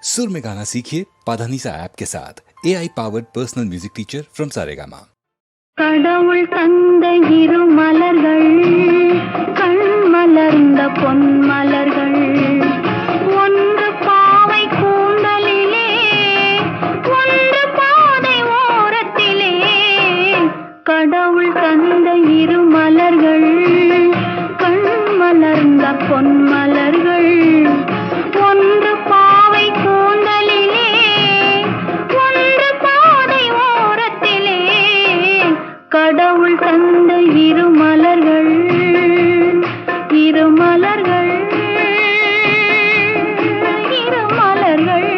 सुर में गाना सीखिए पाधानीसा ऐप के साथ। AI powered personal music teacher from Saregama. கடவுள் தந்த இரு மலர்கள் கண் மலர்ந்த பொன் மலர்கள் ஒன்று பாவை கூந்தலிலே ஒன்று பாதை ஓரத்திலே கடவுள் தந்த இரு மலர்கள் கண் மலர்ந்த பொன் மலர்கள் ஒன்று பாவை கூந்தலிலே ஒன்று பாதை ஓரத்திலே கடவுள் தந்த இரு மலர்கள் இரு மலர்கள் இரு மலர்கள்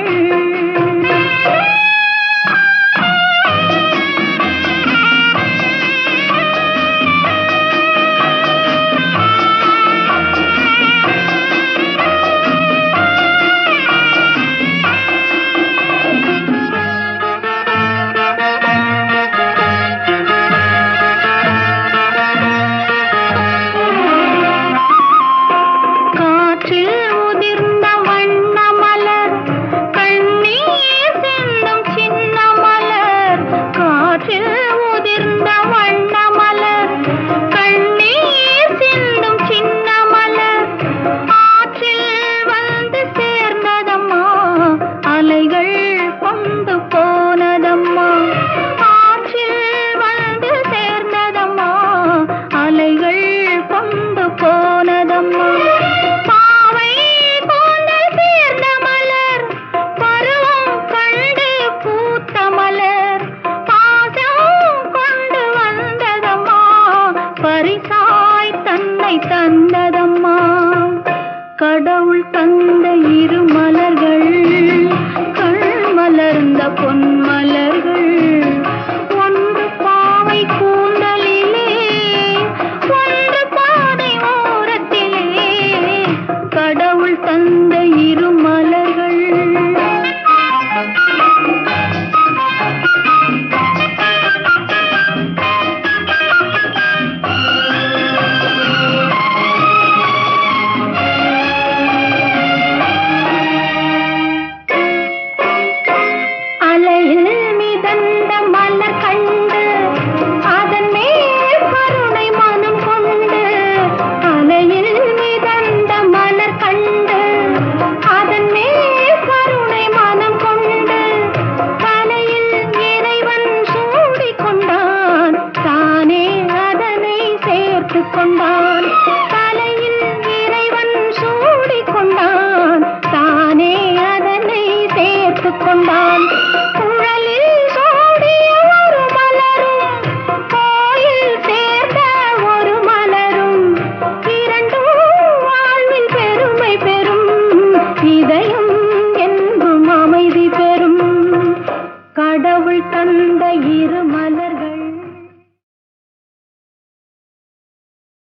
தந்ததம்மா கடவுள் தந்த இரு மலர்கள் கண் மலர்ந்த பொன் மலர்கள் ஒன்று பாவை கூந்தலிலே ஒன்று பாதை ஓரத்திலே கடவுள் தந்த இரு மலர்கள் கொண்டான் தலையில் இறைவன் சூடி கொண்டான் தானே அதனை சேர்த்து கொண்டான் குழலில் சூடிய ஒரு மலரும் கோயில் சேர்ந்த ஒரு மலரும் இரண்டும் வாழ்வில் பெருமை பெறும் இதயம் என்றும் அமைதி பெறும் கடவுள் தந்த இரு மலர்கள்